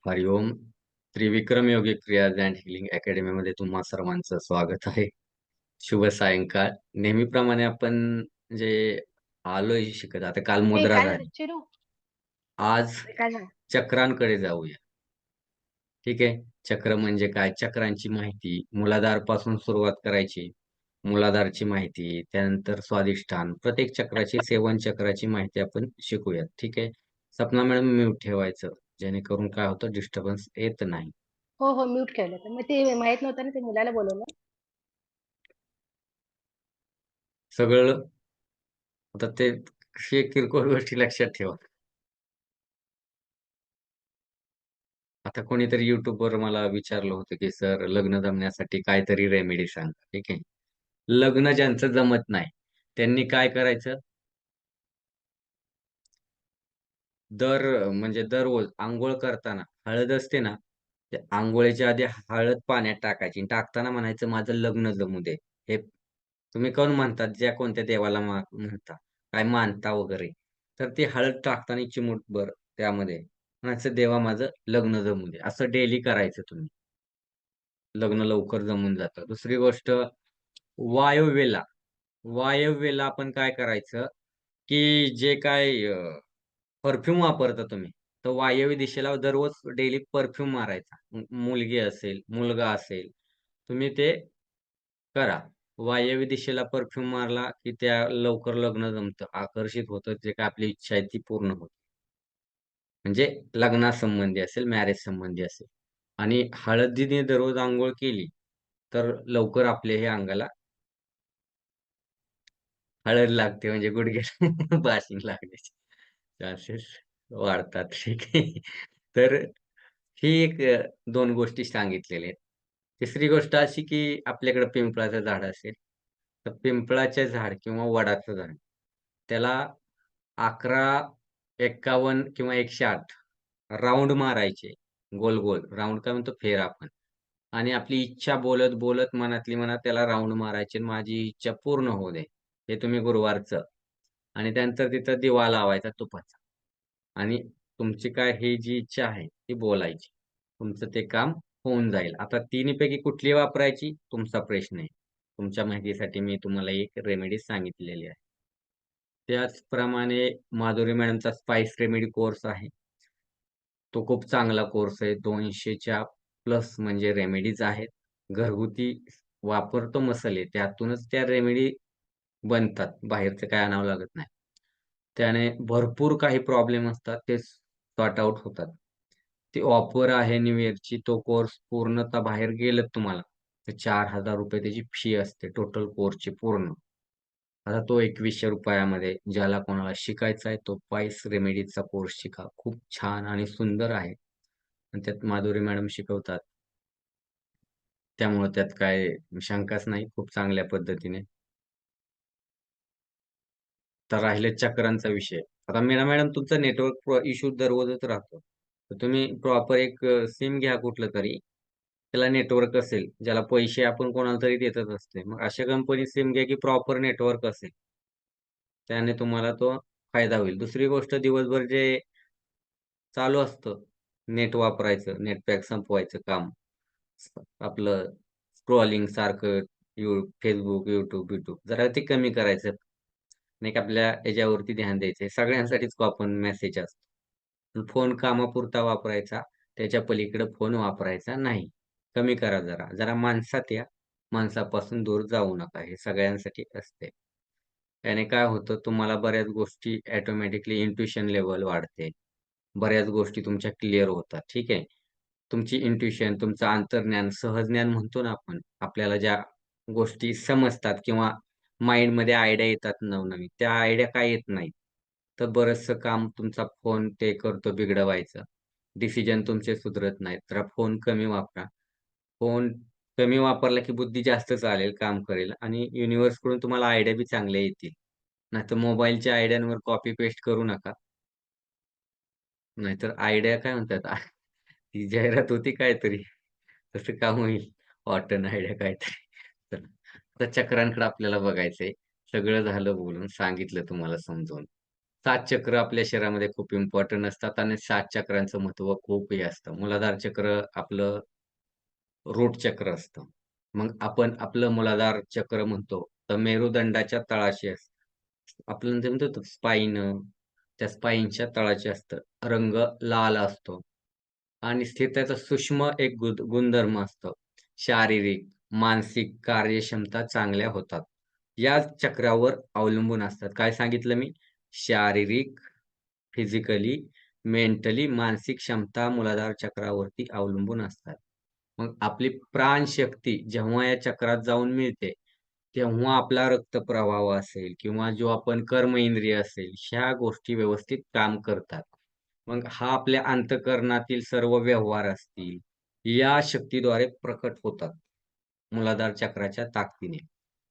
Hariom. Trivikram Yogi Kriyas and healing अकॅडमीमध्ये तुम्हा सर्वांचं स्वागत आहे. शुभ सायंकाळ. नेहमीप्रमाणे आपण जे आलोय शिकत, आता काल ए मुद्रा काय झालं झाली. चिरू? आज अरे काय झालं? चक्रांकडे जाऊया. ठीक आहे. चक्र म्हणजे काय? चक्रांची माहिती मूलाधारपासून सुरुवात करायची. मूलाधारची माहिती, त्यानंतर स्वाधिष्ठान, प्रत्येक चक्राची, सेवन चक्राची माहिती आपण शिकूयात. ठीक आहे. सपना मॅडम म्यूट ठेवायचं, जेणेकरून काय होतं, डिस्टर्बन्स येत नाही. हो हो म्यूट केलं तर मग ते माहित नव्हतं ना, ते मुलाला बोलवलं. सगळं आता ते हे किरकोळ गोष्टी लक्षात ठेवा. आता कोणीतरी YouTubeवर मला विचारलं होतं, की "सर, लग्न जमण्यासाठी काहीतरी रेमेडी सांगा." ठीक आहे. लग्न ज्यांचं जमत नाही, त्यांनी काय करायचं? म्हणजे दररोज अंघोळ करताना हळद असते ना, त्या अंघोळीच्या आधी हळद पाण्यात टाकायची आणि टाकताना म्हणायचं, "माझं लग्न जमू दे." हे तुम्ही कोण म्हणतात? ज्या कोणत्या देवाला म्हणता, काय मानता वगैरे. तर ती हळद टाकताना चिमूटभर त्यामध्ये म्हणायचं, "देवा माझं लग्न जमू दे." असं डेली करायचं तुम्ही. लग्न लवकर जमून जातं. दुसरी गोष्ट, वायव्येला वायव्येला आपण काय करायचं, की जे काय परफ्यूम वापरता तुम्ही, तर वायव्य दिशेला दररोज डेली परफ्यूम मारायचा. मुलगी असेल, मुलगा असेल, तुम्ही ते करा. वायव्य दिशेला परफ्यूम मारला, की त्या लवकर लग्न जमतं, आकर्षित होतं, जे काही आपली इच्छा आहे ती पूर्ण होते. म्हणजे लग्नासंबंधी असेल, मॅरेज संबंधी असेल. आणि हळदीने दररोज अंघोळ केली, तर लवकर आपल्या हे अंगाला हळद लागते, म्हणजे गुडघ्याला बाशिंग लागण्याचे चान्सेस वाढतात. ठीक आहे. तर ही एक 2 गोष्टी सांगितलेल्या आहेत. तिसरी गोष्ट अशी, की आपल्याकडे पिंपळाचं झाड असेल, तर पिंपळाचे झाड किंवा वडाचं झाड, त्याला 11, 51 किंवा 108 राउंड मारायचे. गोल-गोल. राउंड काय म्हणतो? फेरा आपण. आणि आपली इच्छा बोलत-बोलत मनातली मनात त्याला राउंड मारायची आणि माझी इच्छा पूर्ण होऊ दे. हे तुम्ही गुरुवारचं. आणि त्यानंतर तिथं दिवा लावायचा तुपाचा. आणि तुमची काय ही जी इच्छा आहे ती बोलायची. तुमचं ते काम होऊन जाईल. आता तिन्हीपैकी कुठली वापरायची तुमचा प्रश्न आहे. तुमच्या माहितीसाठी मी तुम्हाला एक रेमेडी सांगितलेली आहे. त्याचप्रमाणे माधुरी मॅडमचा स्पाइस रेमेडी कोर्स आहे. तो खूप चांगला कोर्स आहे. 200च्या प्लस म्हणजे रेमेडीज आहेत. घरगुती वापरतो मसाले, त्यातूनच त्या रेमेडी बनतात. बाहेरचं काही आणावं लागत नाही. त्याने भरपूर काही प्रॉब्लेम असतात, ते सॉर्ट आउट होतात. ती ऑफर आहे न्यू इयरची. तो कोर्स पूर्णतः बाहेर गेलत तुम्हाला, तर ₹4000 त्याची फी असते टोटल कोर्सची पूर्ण. आता तो ₹2100 मध्ये ज्याला कोणाला शिकायचा आहे, तो स्पाइस रेमेडीजचा कोर्स शिका. खूप छान आणि सुंदर आहे. आणि त्यात माधुरी मॅडम शिकवतात. त्यामुळे त्यात काय शंकाच नाही. खूप चांगल्या पद्धतीने. तर राहिले चक्रांचा विषय. आता मीना मॅडम, तुमचा नेटवर्क इश्यू दररोजच राहतो. तर तुम्ही प्रॉपर एक सिम घ्या कुठलंतरी. त्याला नेटवर्क असेल, ज्याला पैसे आपण कोणाला तरी देतच असते. मग अशा कंपनी सिम घ्या, की प्रॉपर नेटवर्क असेल. त्याने तुम्हाला तो फायदा होईल. दुसरी गोष्ट, दिवसभर जे चालू असतं, नेट वापरायचं, नेट पॅक संपवायचं काम. आपलं स्क्रॉलिंग सारखं Facebook, YouTube जरा ते कमी करायचं. नाही का, आपल्या याच्यावरती ध्यान द्यायचं. सगळ्यांसाठीच आपण मेसेज असतो. फोन कामापुरता वापरायचा. त्याच्या पलीकडे फोन वापरायचा नाही. कमी करा जरा. जरा माणसात या. माणसापासून दूर जाऊ नका. हे सगळ्यांसाठी असते. त्याने काय होतं, तुम्हाला बऱ्याच गोष्टी ऑटोमॅटिकली इंट्युशन लेव्हल वाढते. बऱ्याच गोष्टी तुमच्या क्लिअर होतात. ठीक आहे. तुमची इंट्युशन, तुमचं अंतर्ज्ञान, सहज्ञान म्हणतो ना आपण, आपल्याला ज्या गोष्टी समजतात किंवा माइंडमध्ये आयडिया येतात नवनवीन, त्या आयडिया काय येत नाहीत. तर बरचसं काम तुमचा फोन ते करतो बिघडवायचं. डिसिजन तुमचे सुधरत नाहीत. जरा फोन कमी वापरा. फोन कमी वापरला की बुद्धी जास्त चालेल, काम करेल आणि युनिव्हर्सकडून तुम्हाला आयडिया बी चांगल्या येतील. नाहीतर मोबाईलच्या आयडियांवर कॉपी पेस्ट करू नका. नाहीतर आयडिया काय म्हणतात, ती जाहिरात होती काहीतरी, तसं काम होईल. ऑटन आयडिया काहीतरी. तर आता चक्रांकडे आपल्याला बघायचंय. सगळं झालं बोलून, सांगितलं तुम्हाला समजावून. 7 चक्र आपल्या शरीरामध्ये खूप इम्पोर्टंट असतात आणि 7 चक्रांचं महत्त्व खूपही असतं. मूलाधार चक्र आपलं रूट चक्र असतं. मग आपण आपलं मूलाधार चक्र म्हणतो, तर मेरुदंडाच्या तळाशी असतं. आपलं जे म्हणतो स्पाइन त्या स्पाइनच्या तळाशी असतं. रंग लाल असतो आणि त्याचा सूक्ष्म एक गुणधर्म असतो. शारीरिक, मानसिक कार्यक्षमता चांगल्या होतात. या चक्रावर अवलंबून असतात. काय सांगितलं मी? शारीरिक, फिजिकली, मेंटली मानसिक क्षमता मूलाधार चक्रावरती अवलंबून असतात. मग आपली प्राणशक्ती जेव्हा या चक्रात जाऊन मिळते, तेव्हा आपला रक्तप्रवाह असेल किंवा जो आपण कर्म इंद्रिय असेल, ह्या गोष्टी व्यवस्थित काम करतात. मग हा आपल्या अंतःकरणातील सर्व व्यवहार असतील, या शक्तीद्वारे प्रकट होतात. मूलाधार चक्राच्या ताकदीने.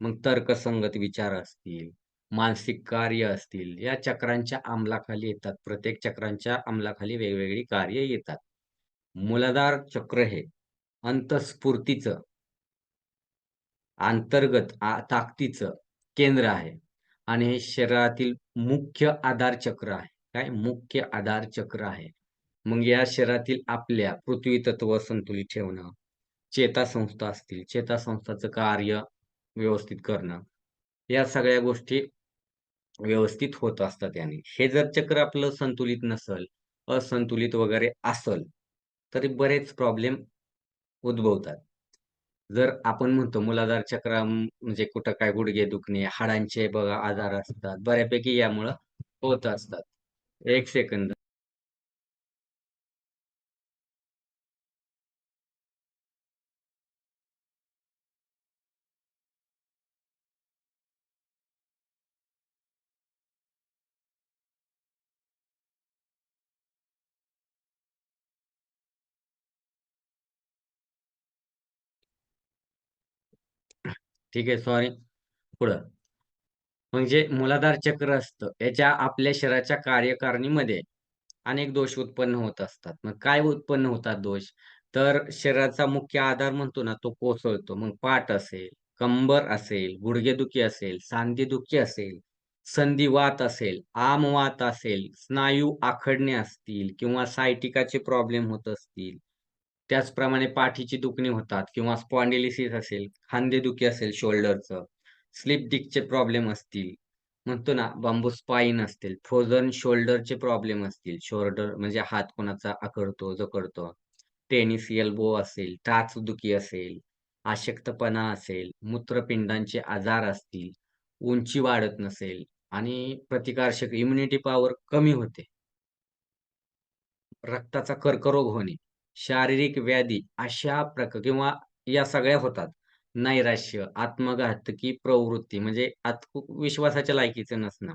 मग तर्कसंगत विचार असतील, मानसिक कार्य असतील, या चक्रांच्या अंमलाखाली येतात. प्रत्येक चक्रांच्या अंमलाखाली वेगवेगळी कार्य येतात. मूलाधार चक्र हे अंतःस्फूर्तीचं, अंतर्गत ताकदीचं केंद्र आहे आणि हे शरीरातील मुख्य आधार चक्र आहे. काय? मुख्य आधार चक्र आहे. मग या शरीरातील आपल्या पृथ्वी तत्व संतुलित ठेवणं, चेतासंस्था असतील, चेतासंस्थाचं कार्य व्यवस्थित करणं, या सगळ्या गोष्टी व्यवस्थित होत असतात याने. हे जर चक्र आपलं संतुलित नसल, असंतुलित वगैरे असल, तरी बरेच प्रॉब्लेम उद्भवतात. जर आपण म्हणतो मूलाधार चक्र म्हणजे कुठं काय गुडघे दुखणे, हाडांचे बघा आजार असतात. बऱ्यापैकी यामुळं होत असतात. 1 सेकंद. ठीक आहे, सॉरी. पुढं. म्हणजे मूलाधार चक्र असतं. याच्या आपल्या शरीराच्या कार्यकारिणीमध्ये अनेक दोष उत्पन्न होत असतात. मग काय उत्पन्न होतात दोष? तर शरीराचा मुख्य आधार म्हणतो ना, तो कोसळतो. मग पाठ असेल, कंबर असेल, गुडघेदुखी असेल, सांधेदुखी असेल, संधिवात असेल, आमवात असेल, स्नायू आखडणे असतील किंवा सायटिकाचे प्रॉब्लेम होत असतील. त्याचप्रमाणे पाठीची दुखणी होतात किंवा स्पॉन्डिलिसिस असेल, खांदेदुखी असेल शोल्डरचं, स्लिप डिस्कचे प्रॉब्लेम असतील, म्हणतो ना बांबू स्पाईन असतील, फ्रोझन शोल्डरचे प्रॉब्लेम असतील, शोल्डर म्हणजे हात कोणाचा आखडतो, जखडतो, टेनिस एल्बो असेल, टाचदुखी असेल, अशक्तपणा असेल, मूत्रपिंडांचे आजार असतील, उंची वाढत नसेल आणि प्रतिकारशक्ती इम्युनिटी पॉवर कमी होते. रक्ताचा कर्करोग होणे, शारीरिक व्याधी अशा किंवा या सगळ्या होतात. नैराश्य, आत्मघातकी प्रवृत्ती म्हणजे विश्वासाच्या लायकीचं नसणं,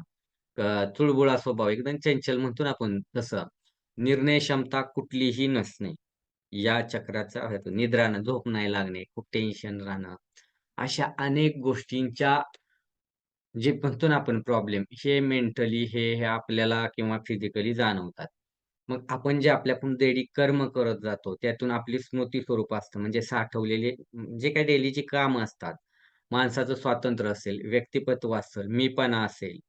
चुळबुळा स्वभाव, एकदम चंचल म्हणतो ना आपण तसं. निर्णय क्षमता कुठलीही नसणे, या चक्राचा हेतू. निद्रा न झोप नाही लागणे, खूप टेन्शन राहणं, अशा अनेक गोष्टींच्या जे म्हणतो ना आपण प्रॉब्लेम, हे मेंटली हे आपल्याला किंवा फिजिकली जाणवतात. मग आपण जे आपल्याकडून दैनिक कर्म करत जातो, त्यातून आपली स्मृती स्वरूप असतं. म्हणजे साठवलेले जे काही डेलीची कामं असतात, माणसाचं स्वातंत्र्य असेल, व्यक्तिमत्व असेल, मीपणा असेल,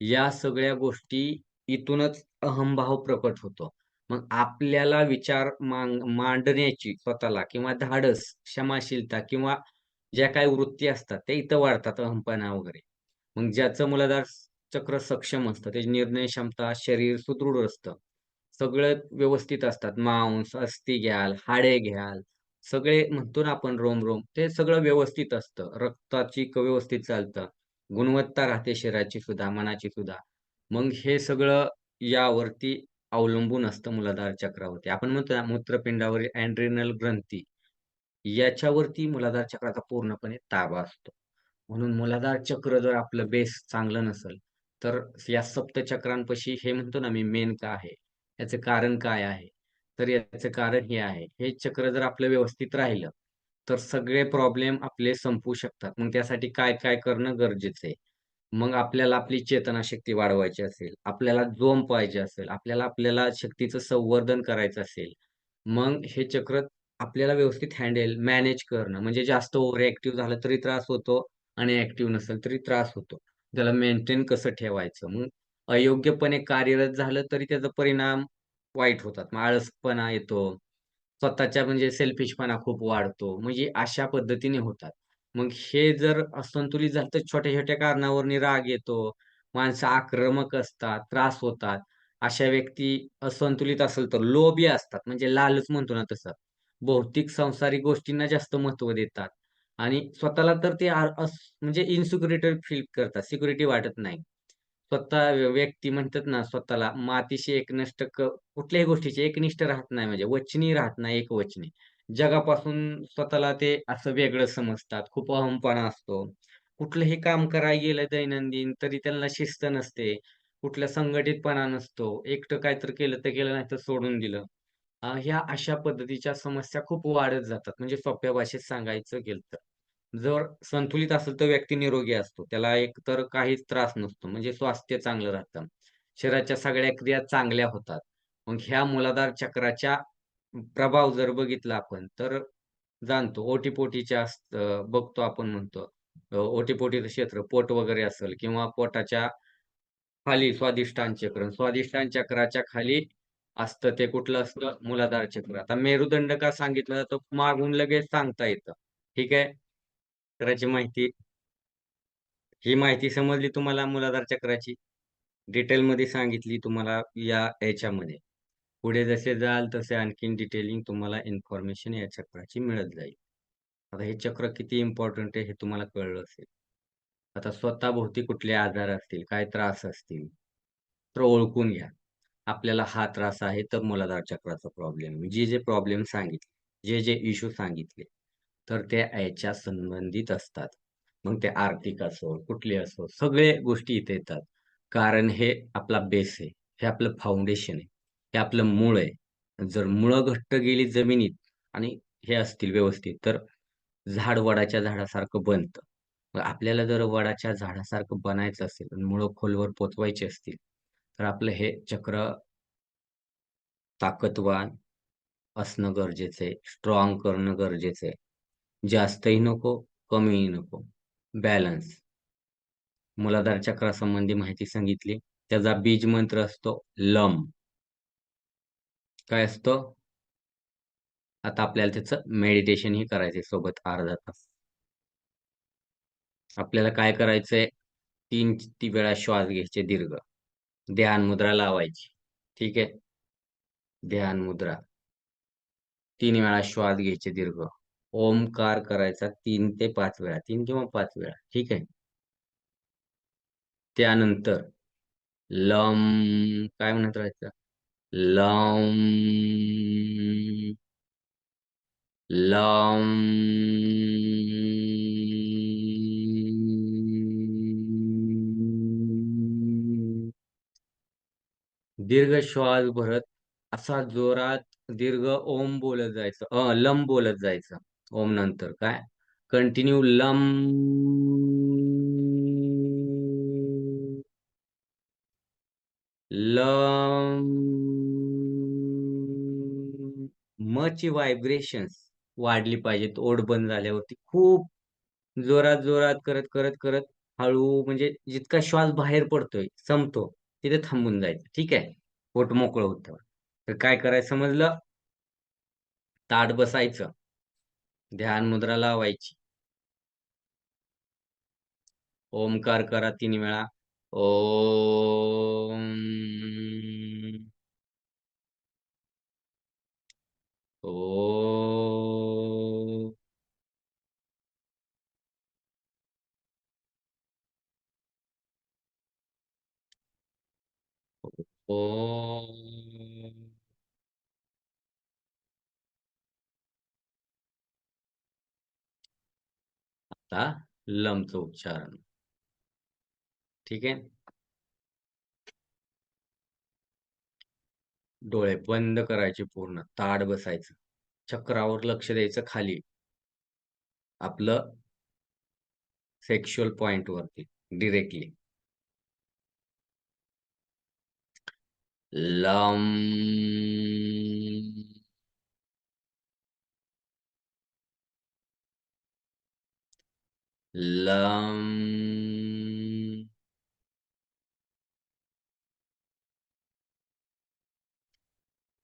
या सगळ्या गोष्टी इथूनच अहंभाव प्रकट होतो. मग आपल्याला विचार मांडण्याची स्वतःला किंवा धाडस, क्षमाशीलता किंवा ज्या काही वृत्ती असतात, त्या इथं वाढतात अहमपणा वगैरे. मग ज्याचं मूलाधार चक्र सक्षम असतं, त्याची निर्णय क्षमता, शरीर सुदृढ असतं. सगळं व्यवस्थित असतात. मांस, अस्थी घ्याल, हाडे घ्याल, सगळे म्हणतो ना आपण रोम-रोम, ते सगळं व्यवस्थित असतं. रक्ताची व्यवस्थित चालतं. गुणवत्ता राहते शरीराची सुद्धा, मनाची सुद्धा. मग हे सगळं यावरती अवलंबून असतं मूलाधार चक्रावरती. आपण म्हणतो ना मूत्रपिंडावरील एड्रिनल ग्रंथी, याच्यावरती मूलाधार चक्राचा पूर्णपणे ताबा असतो. म्हणून मूलाधार चक्र जर आपलं बेस चांगलं नसेल, तर या सप्तचक्रांपाशी हे म्हणतो ना मी मेन का आहे? याचं कारण काय आहे? तर याचं कारण हे आहे. हे चक्र जर आपलं व्यवस्थित राहिलं, तर सगळे प्रॉब्लेम आपले संपू शकतात. मग त्यासाठी काय-काय करणं गरजेचं आहे. मग आपल्याला आपली चेतनाशक्ती वाढवायची असेल, आपल्याला जोम पाहिजे असेल, आपल्याला आपल्याला शक्तीचं संवर्धन करायचं असेल, मग हे चक्र आपल्याला व्यवस्थित मॅनेज करणं, म्हणजे जास्त ओव्हर ॲक्टिव्ह झालं तरी त्रास होतो आणि ॲक्टिव्ह नसेल तरी त्रास होतो. त्याला मेंटेन कसं ठेवायचं? मग अयोग्यपणे कार्यरत झालं तरी त्याचा परिणाम वाईट होतात. मग आळसपणा येतो. स्वतःच्या म्हणजे सेल्फिशपणा खूप वाढतो. म्हणजे अशा पद्धतीने होतात. मग हे जर असंतुलित झालं तर छोट्या-छोट्या कारणावरून राग येतो. माणसं आक्रमक असतात, त्रास होतात. अशा व्यक्ती असंतुलित असेल तर लोभी असतात. म्हणजे लालच म्हणतो ना तसं. भौतिक सांसारिक गोष्टींना जास्त महत्त्व देतात आणि स्वतःला तर ते म्हणजे इन्सिक्युरिटी फील करतात. सिक्युरिटी वाटत नाही. स्वतः व्यक्ती म्हणतात ना स्वतःला मातीशी एकनिष्ठ कुठल्याही गोष्टीची एकनिष्ठ राहत नाही म्हणजे वचनी राहत नाही, एकवचनी. जगापासून स्वतःला ते असं वेगळं समजतात. खूप अहमपणा असतो. कुठलंही काम करायला गेलं दैनंदिन तरी त्यांना शिस्त नसते. कुठला संघटितपणा नसतो. एकटं काहीतरी केलं तर केलं, नाहीतर सोडून दिलं. ह्या अशा पद्धतीच्या समस्या खूप वाढत जातात. म्हणजे सोप्या भाषेत सांगायचं गेलं तर. जर संतुलित असेल तर व्यक्ती निरोगी असतो. त्याला एकतर काहीच त्रास नसतो. म्हणजे स्वास्थ्य चांगलं राहतं. शरीराच्या सगळ्या क्रिया चांगल्या होतात. मग ह्या मूलाधार चक्राच्या प्रभाव जर बघितला आपण तर जाणतो ओटीपोटीच्या बघतो आपण म्हणतो. ओटीपोटीचं क्षेत्र पोट वगैरे असेल किंवा पोटाच्या खाली स्वादिष्टान चक्र. स्वादिष्टान चक्राच्या खाली असतं ते कुठलं असतं? मूलाधार चक्र. आता मेरुदंड का सांगितलं जातं? मागून लगेच सांगता येतं. ठीक आहे. चक्राची माहिती ही माहिती समजली तुम्हाला मूलाधार चक्राची? डिटेलमध्ये सांगितली तुम्हाला या याच्यामध्ये. पुढे जसे जाल तसे आणखीन डिटेलिंग तुम्हाला इन्फॉर्मेशन या चक्राची मिळत जाईल. आता हे चक्र किती इम्पोर्टंट आहे हे तुम्हाला कळलं असेल. आता स्वतःभोवती कुठले आजार असतील, काय त्रास असतील, तर ओळखून घ्या. आपल्याला हा त्रास आहे तर मूलाधार चक्राचा प्रॉब्लेम आहे. जे प्रॉब्लेम सांगितले, जे इश्यू सांगितले, तर ते याच्या संबंधित असतात. मग ते आर्थिक असो, कुठले असो, सगळे गोष्टी इथे येतात. कारण हे आपला बेस आहे. हे आपलं फाउंडेशन आहे. हे आपलं मूळ आहे. जर मुळं घट्ट गेली जमिनीत आणि हे असतील व्यवस्थित, तर झाड वडाच्या झाडासारखं बनतं. मग आपल्याला जर वडाच्या झाडासारखं बनायचं असेल आणि मुळं खोलवर पोचवायची असतील, तर आपलं हे चक्र ताकदवान असणं गरजेचं आहे. स्ट्राँग करणं गरजेचं आहे. जास्तही नको, कमीही नको. बॅलन्स. मूलाधार चक्रासंबंधी माहिती सांगितली. त्याचा बीज मंत्र असतो लम. काय असतो? आता आपल्याला त्याचं मेडिटेशनही करायचंय सोबत अर्धा तास. आपल्याला काय करायचंय? 3 ती वेळा श्वास घ्यायचे दीर्घ. ध्यान मुद्रा लावायची. ठीक आहे. ध्यान मुद्रा. 3 वेळा श्वास घ्यायचे दीर्घ. ओमकार करायचा 3 ते 5 वेळा. 3 किंवा 5 वेळा. ठीक आहे. त्यानंतर लम काय म्हणत राहायचं? Lump, lump. दीर्घ श्वास भरत असा जोरात दीर्घ ओम बोलत जायचं. लम बोलत जायचं. ओम नंतर काय? Continue lump. लम. मची व्हायब्रेशन्स वाढली पाहिजेत ओढ बंद झाल्यावरती. खूप जोरात करत हळू म्हणजे जितका श्वास बाहेर पडतोय, संपतो, तिथे थांबून जायचं. ठीक आहे. पोट मोकळं होतं. तर काय करायचं समजलं? ताठ बसायचं. ध्यान मुद्रा लावायची. ओमकार करा 3 वेळा. ओम. ओम. ओम. आता लमचं उच्चारण. ठीक आहे. डोळे बंद करायचे पूर्ण. ताठ बसायचं. चक्रावर लक्ष द्यायचं खाली. आपलं सेक्शुअल पॉइंटवरती डायरेक्टली. लम. लम.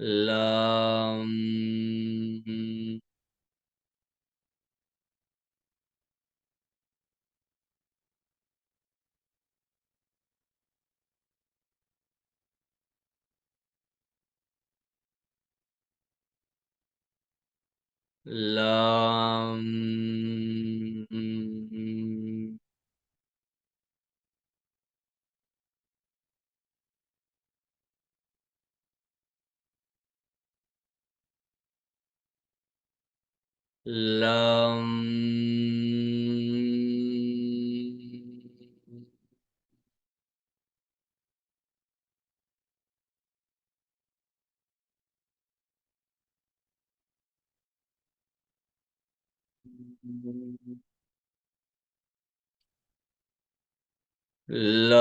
लं लं लं लं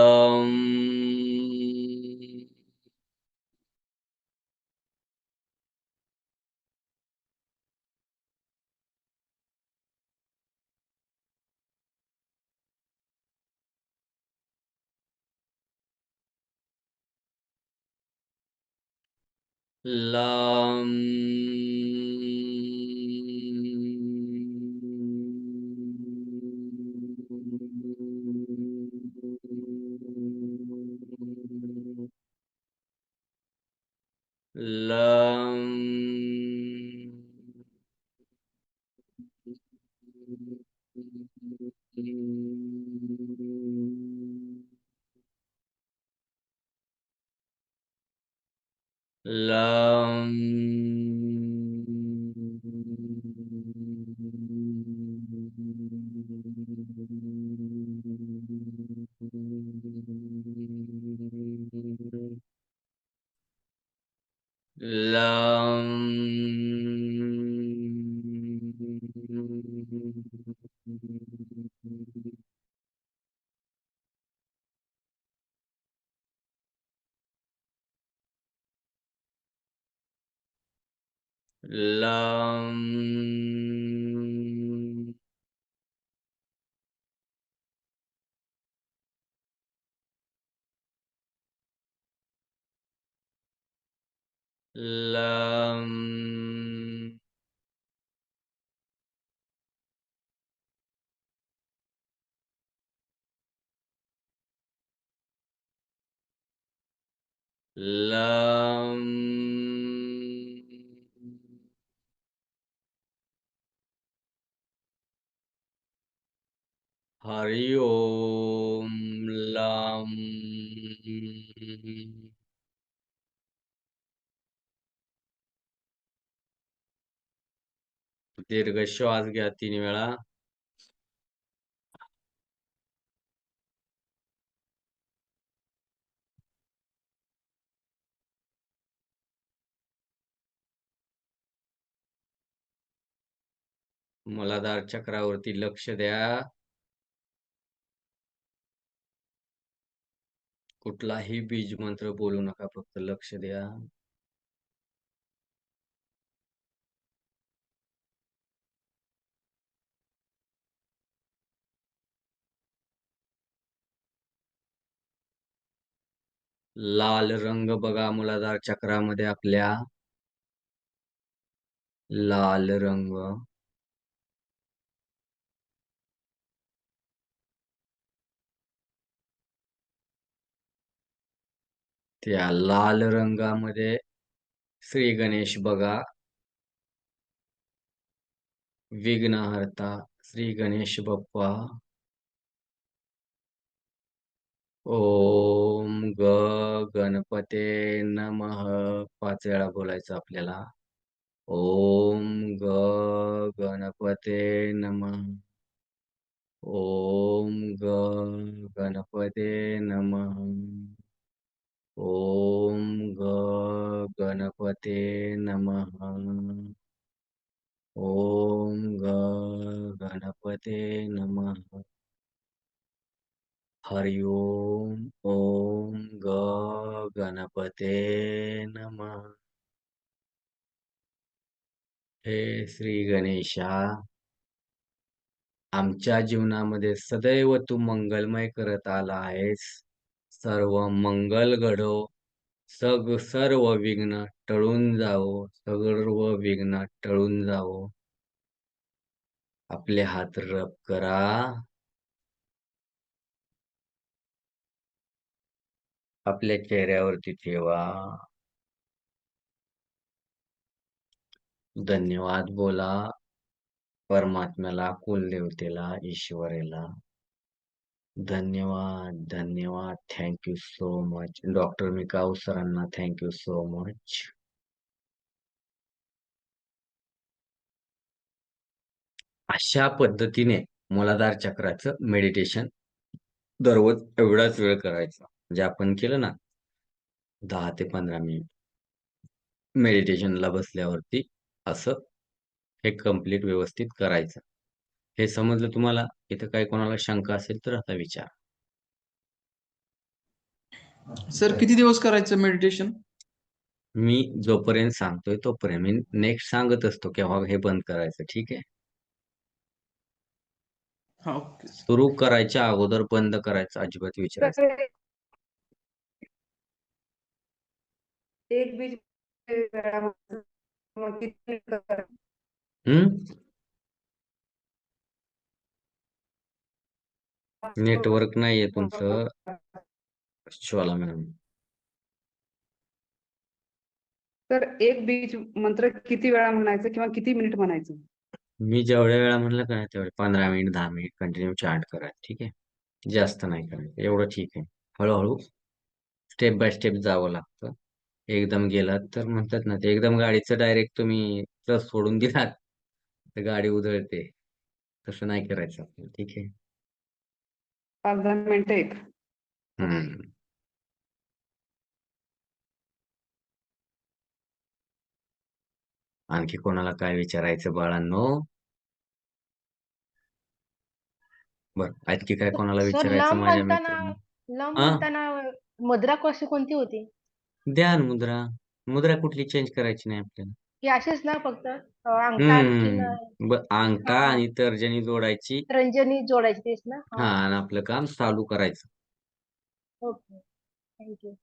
लं लं लं लं लं लं लं हरि ओम लं दीर्घ श्वास घ्या 3 वेळा. मूलाधार चक्रावरती लक्ष द्या. कुठलाही बीज मंत्र बोलू नका, फक्त लक्ष द्या. लाल रंग बघा मूलाधार चक्रामध्ये आपल्या. लाल रंग. त्या लाल रंगामध्ये श्री गणेश बघा. विघ्नहर्ता श्री गणेश बाप्पा. ओम गणपते नमः 5 वेळा बोलायचं आपल्याला. ओम गणपते नमः. ओम गणपते नमः. ओम गणपते नमः. ओम गणपते नमः. हरि ओम. ओम गणपते नमः. हे श्री गणेशा, आमच्या जीवनामध्ये सदैव तू मंगलमय करत आला आहेस. सर्व मंगल घडो. सर्व विघ्न टळून जावो, सर्व विघ्न टळून जावो. आपले हात रब करा. आपल्या चेहऱ्यावरती ठेवा. धन्यवाद बोला. परमात्म्याला, कुलदेवतेला, ईश्वरेला. धन्यवाद, धन्यवाद. Thank you so much. Doctor मिकाऊ सरांना थँक यू सो मच. अशा पद्धतीने मूलाधार चक्राचं मेडिटेशन दररोज एवढाच वेळ करायचा. म्हणजे आपण केलं ना 10 ते 15 मिनिट मेडिटेशनला बसल्यावरती असं हे कंप्लीट व्यवस्थित करायचं. हे समजलं तुम्हाला? इथं काही कोणाला शंका असेल तर आता विचारा. सर किती दिवस करायचं मेडिटेशन? मी जोपर्यंत सांगतोय तोपर्यंत. मी नेक्स्ट सांगत असतो केव्हा हे बंद करायचं. ठीक आहे? हा, ओके. सुरू करायच्या अगोदर बंद करायचं अजिबात विचारायचं. तर एक बीज मग किती हम्म नेटवर्क नाहीये तुमचं ज्वाला मॅडम. तर एक बीज मंत्र किती वेळा म्हणायचं किंवा किती मिनिट म्हणायचं? मी जेवढ्या वेळा म्हणलं का तेवढे 15 मिनिट 10 मिनिट कंटिन्यू चार्ट करा. ठीक आहे? जास्त नाही करायचं. एवढं ठीक आहे. हळूहळू स्टेप बाय स्टेप जावं लागतं. एकदम गेलात तर म्हणतात ना ते एकदम गाडीचं डायरेक्ट तुम्ही क्लच सोडून दिलात तर गाडी उधळते. तसं नाही करायचं आपल्याला. ठीक आहे? 5-10 मिनिटं एक. हम्म. आणखी कोणाला काय विचारायचं बाळांनो? बरं, आणखी काय कोणाला सर विचारायचं माझ्या मित्रांनो? लम हा, म्हणताना मुद्रा कशी कोणती होती? ध्यान मुद्रा. मुद्रा कुठली चेंज करायची नाही आपल्याला. की अशीच ना फक्त अंगठा की अंगठा हा हा आणि तर्जनी जोडायची. रंजनी जोडायची तेच ना? हा, हा आणि आपलं काम चालू करायचं. Okay thank you.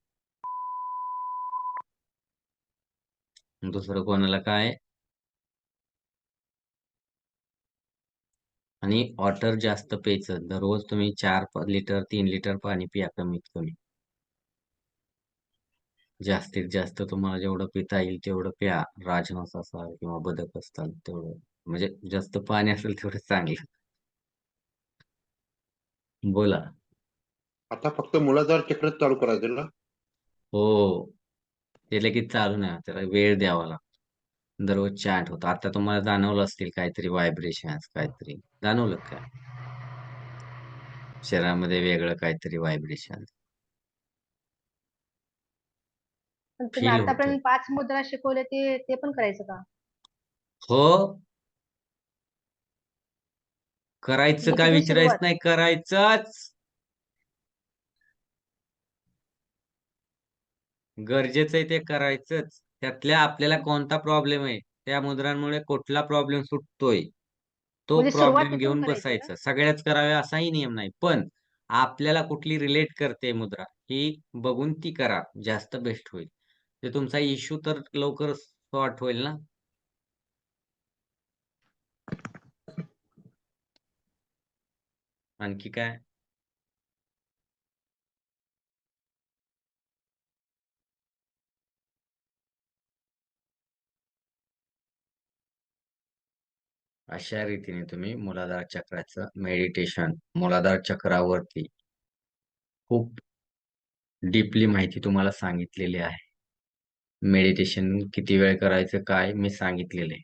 दुसरं कोणाला काय? आणि वॉटर जास्त प्यायचं. दररोज तुम्ही 4 लिटर 3 लिटर पाणी पिया कमीत कमी. जास्तीत जास्त तुम्हाला जेवढं पिता येईल तेवढं प्या. राजहंस असाल किंवा बदक असताल तेवढं. म्हणजे जास्त पाणी असेल तेवढं चांगलं. बोला. आता फक्त मूलाधार चक्रच चालू करायचं ना? हो, ते लगेच चालू नाही होत. त्याला वेळ द्यावा लागतो. दररोज चॅट होतं. आता तुम्हाला जाणवलं असतील काहीतरी व्हायब्रेशन्स काहीतरी. जाणवलं काय? शरीरामध्ये वेगळं काहीतरी व्हायब्रेशन पण तुम्ही फील होतंय. आतापर्यंत 5 मुद्रा शिकवले ते ते पण करायचं का? हो, करायचं काय याच्यातून विचारायचं सुरुवात. नाही, करायचंच. गरजेचं आहे ते करायचंच. त्यातल्या आपल्याला कोणता प्रॉब्लेम आहे, त्या मुद्रांमुळे कुठला प्रॉब्लेम सुटतोय, तो म्हणजे सुरुवात प्रॉब्लेम तिथून घेऊन करायची का? बसायचा. सगळ्याच कराव्या असाही नियम नाही. पण आपल्याला कुठली रिलेट करते मुद्रा, ही बघून ती करा. जास्त बेस्ट होईल. ते तुमचा इश्यू तर लवकर सॉर्ट होईल ना. आणखी काय? अशा रीतीने तुम्ही मूलाधार चक्राचं मेडिटेशन, मूलाधार चक्रावरती खूप डीपली माहिती तुम्हाला सांगितलेली आहे. मेडिटेशन किती वेळ करायचं काय मी सांगितलेलं आहे.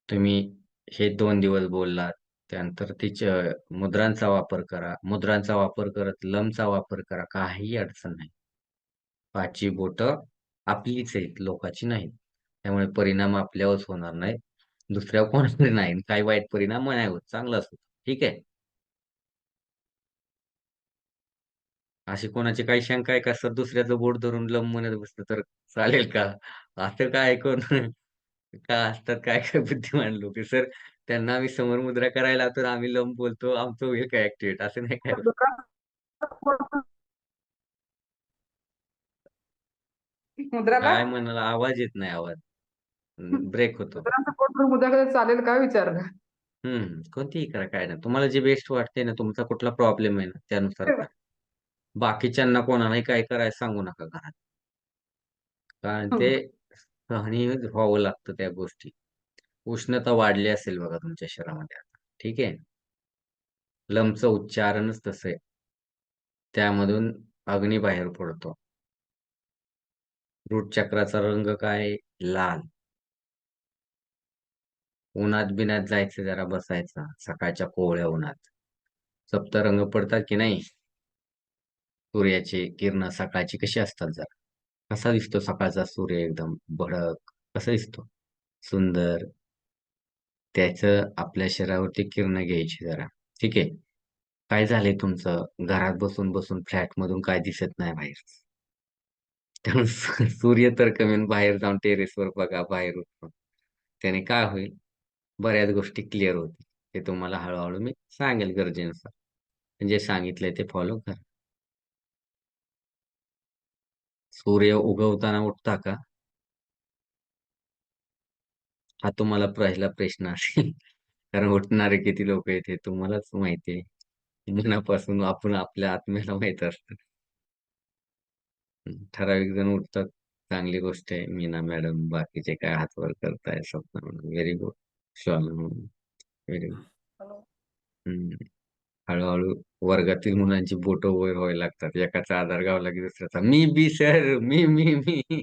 तुम्ही हे 2 दिवस बोललात. त्यानंतर तिच्या मुद्रांचा वापर करा. मुद्रांचा वापर करत लमचा वापर करा. काहीही अडचण नाही. 5 बोटं आपलीच आहेत, लोकाची नाहीत. त्यामुळे परिणाम आपल्यावरच होणार नाहीत. दुसऱ्या कोणावर नाही. काही वाईट परिणाम नाही होत. चांगलाच होतो. ठीक आहे? अशी कोणाची काही शंका आहे का सर दुसऱ्याचं बोट धरून लम म्हणत बसलं तर चालेल का? असं काय ऐकून का असतात काय काय बुद्धिमान लोक सर त्यांना आम्ही समोर मुद्रा करायला तर आम्ही लम बोलतो आमचं होईल काय ऍक्टिव्हेट असं नाही काय होत. मुद्राला काय म्हणाला आवाज येत नाही आवाज. ब्रेक होतो. मुद्रांचं पोट भरून मुद्रा कधी चालेल का विचारलं. कोणतीही करा काय नाही. तुम्हाला जे बेस्ट वाटते ना, तुमचा कुठला प्रॉब्लेम आहे ना, त्यानुसार करा. बाकीच्यांना कोणालाही काय करायला सांगू नका घरात. कारण ते सहनीय व्हावं लागतं त्या गोष्टी. उष्णता वाढली असेल बघा तुमच्या शरीरामध्ये आता. ठीक आहे. लमचं उच्चारणच तसं आहे. त्यामधून अग्नी बाहेर पडतो. रूट चक्राचा रंग काय? लाल. उन्हात बिनात जायचं जरा बसायचं सकाळच्या कोवळ्या उन्हात. सप्तरंग पडतात की नाही? सूर्याची किरण सकाळची कशी असतात जरा? कसा दिसतो सकाळचा सूर्य एकदम भडक कसा दिसतो? सुंदर. त्याचं आपल्या शरीरावरती किरण घ्यायची जरा. ठीक आहे. काय झालंय तुमचं? घरात बसून बसून फ्लॅट मधून काय दिसत नाही बाहेर. त्यामुळे सूर्य तर कमी बाहेर जाऊन टेरेसवर बघा बाहेर उठून. त्याने काय होईल? बऱ्याच गोष्टी क्लिअर होतील. ते तुम्हाला हळूहळू मी सांगेल गरजेनुसार. जे सांगितलंय ते फॉलो करा. सूर्य उगवताना उठता का? हा तुम्हाला पहिला प्रश्न असेल. कारण उठणारे किती लोक आहेत हे तुम्हालाच माहिती आहे. मनापासून आपण आपल्या आत्म्याला माहित असतं. ठराविक जण उठतात. चांगली गोष्ट आहे. मीना मॅडम बाकीचे काय हात वर करताय स्वप्न म्हणून व्हेरी गुड. श्वाना म्हणून व्हेरी गुड. हळूहळू वर्गातील मुलांची बोटं वर व्हायला लागतात. एकाचा आधार गावला की दुसऱ्याचा मी बी सर मी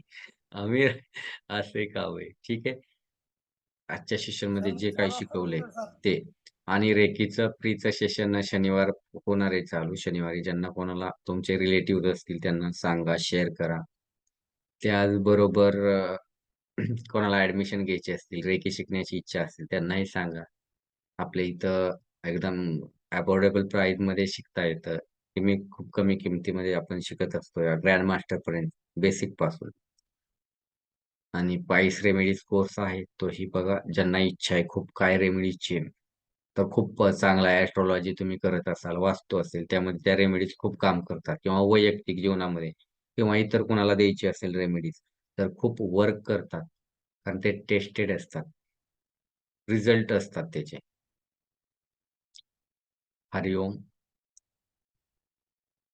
आम्ही असे का होय. ठीक आहे. आजच्या सेशनमध्ये जे काही शिकवलंय ते आणि रेकीचं फ्रीचं सेशन शनिवार होणार आहे चालू. शनिवारी ज्यांना कोणाला तुमचे रिलेटिव्ह असतील त्यांना सांगा, शेअर करा. त्याचबरोबर कोणाला ऍडमिशन घ्यायची असतील, रेकी शिकण्याची इच्छा असेल त्यांनाही सांगा. आपल्या इथं एकदम अफोर्डेबल प्राइस मध्ये शिकता येतं. खूप कमी किमतीमध्ये आपण शिकत असतो ग्रँड मास्टर पर्यंत बेसिक पासून. आणि पाईस रेमेडीज कोर्स आहे तोही बघा. ज्यांना इच्छा आहे खूप काय रेमेडीजची तर खूप चांगला आहे. ऍस्ट्रॉलॉजी तुम्ही करत असाल, वास्तू असेल त्यामध्ये त्या रेमेडीज खूप काम करतात किंवा वैयक्तिक जीवनामध्ये किंवा इतर कोणाला द्यायची असेल रेमेडीज तर खूप वर्क करतात. कारण ते टेस्टेड असतात. रिझल्ट असतात त्याचे. हरिओम.